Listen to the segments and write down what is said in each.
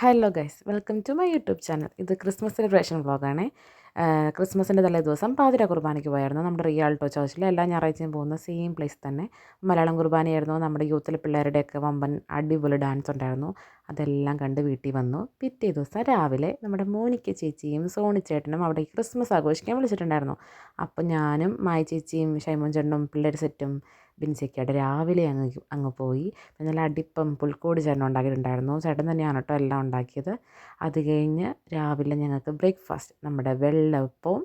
Hello guys, welcome to my YouTube channel. ഇത് Christmas celebration വ്ളോഗാണ്. ക്രിസ്മസിൻ്റെ തലേ ദിവസം പാതിര കുർബാനയ്ക്ക് പോയായിരുന്നു. നമ്മുടെ റിയാൾട്ടോ ചർച്ചിൽ എല്ലാ ഞായറാഴ്ചയും പോകുന്ന സെയിം പ്ലേസ് തന്നെ. മലയാളം കുർബാനയായിരുന്നു. നമ്മുടെ യൂത്തിലെ പിള്ളേരുടെയൊക്കെ വമ്പൻ അടിപൊളി ഡാൻസ് ഉണ്ടായിരുന്നു. അതെല്ലാം കണ്ട് വീട്ടിൽ വന്നു. പിറ്റേ ദിവസം രാവിലെ നമ്മുടെ മോനിക്ക ചേച്ചിയും സോണി ചേട്ടനും അവിടെ ക്രിസ്മസ് ആഘോഷിക്കാൻ വിളിച്ചിട്ടുണ്ടായിരുന്നു. അപ്പം ഞാനും മായ ചേച്ചിയും ഷൈമോൻ ചേട്ടനും പിള്ളേർ സെറ്റും ബിൻസിയൊക്കെയായിട്ട് രാവിലെ അങ്ങ് പോയി. പിന്നെ നല്ല അടിപ്പം പുൽക്കോട് ചേട്ടൻ ഉണ്ടാക്കിയിട്ടുണ്ടായിരുന്നു. ചേട്ടൻ തന്നെയാണ് കേട്ടോ എല്ലാം ഉണ്ടാക്കിയത്. അത് കഴിഞ്ഞ് രാവിലെ ഞങ്ങൾക്ക് ബ്രേക്ക്ഫാസ്റ്റ് നമ്മുടെ വെള്ളയപ്പവും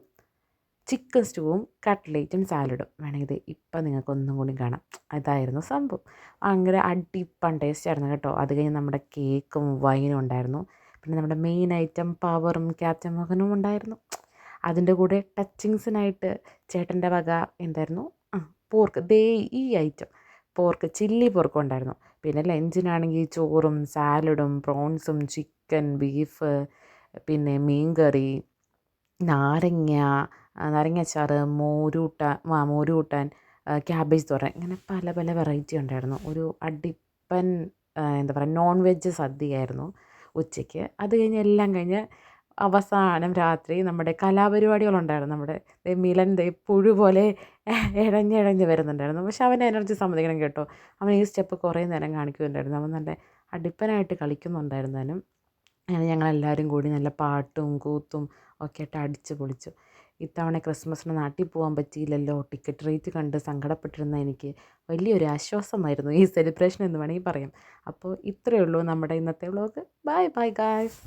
ചിക്കൻ സ്റ്റൂവും കട്ട്ലേറ്റും സാലഡും വേണമെങ്കിൽ ഇപ്പം നിങ്ങൾക്ക് ഒന്നും കൂടി കാണാം. അതായിരുന്നു സംഭവം. ഭയങ്കര അടിപ്പം ടേസ്റ്റ് ആയിരുന്നു കേട്ടോ. അത് കഴിഞ്ഞ് നമ്മുടെ കേക്കും വൈനും ഉണ്ടായിരുന്നു. പിന്നെ നമ്മുടെ മെയിൻ ഐറ്റം പവറും ക്യാപ്റ്റൻ മോഹനും ഉണ്ടായിരുന്നു. അതിൻ്റെ കൂടെ ടച്ചിങ്സിനായിട്ട് ചേട്ടൻ്റെ വക എന്തായിരുന്നു, പോർക്ക്, ഈ ഐറ്റം പോർക്ക്, ചില്ലി പോർക്കും ഉണ്ടായിരുന്നു. പിന്നെ ലഞ്ചിനാണെങ്കിൽ ചോറും സാലഡും പ്രോൺസും ചിക്കൻ ബീഫ്, പിന്നെ മീൻകറി, നാരങ്ങ നാരങ്ങാച്ചാറ്, മോരൂട്ടാൻ, ക്യാബേജ് തോരൻ, ഇങ്ങനെ പല പല വെറൈറ്റി ഉണ്ടായിരുന്നു. ഒരു അടിപ്പൻ എന്താ പറയുക, നോൺ വെജ് സദ്യയായിരുന്നു ഉച്ചയ്ക്ക്. അത് കഴിഞ്ഞ് എല്ലാം കഴിഞ്ഞ് അവസാനം രാത്രി നമ്മുടെ കലാപരിപാടികളുണ്ടായിരുന്നു. നമ്മുടെ മിലൻ പുഴു പോലെ ഇഴഞ്ഞിഴഞ്ഞ് വരുന്നുണ്ടായിരുന്നു. പക്ഷെ അവൻ്റെ എനർജി സമ്മതിക്കണം കേട്ടോ. അവൻ ഈ സ്റ്റെപ്പ് കുറേ നേരം കാണിക്കുന്നുണ്ടായിരുന്നു. അവൻ നല്ല അടിപ്പനായിട്ട് കളിക്കുന്നുണ്ടായിരുന്നാലും. അങ്ങനെ ഞങ്ങളെല്ലാവരും കൂടി നല്ല പാട്ടും കൂത്തും ഒക്കെ ആയിട്ട് അടിച്ച് പൊളിച്ചു. ഇത്തവണ ക്രിസ്മസിന് നാട്ടിൽ പോകാൻ പറ്റിയില്ലല്ലോ. ടിക്കറ്റ് റേറ്റ് കണ്ട് സങ്കടപ്പെട്ടിരുന്ന എനിക്ക് വലിയൊരു ആശ്വാസമായിരുന്നു ഈ സെലിബ്രേഷൻ എന്ന് വേണമെങ്കിൽ പറയാം. അപ്പോൾ ഇത്രയേ ഉള്ളൂ നമ്മുടെ ഇന്നത്തെ വ്ളോഗ്. Bye bye guys.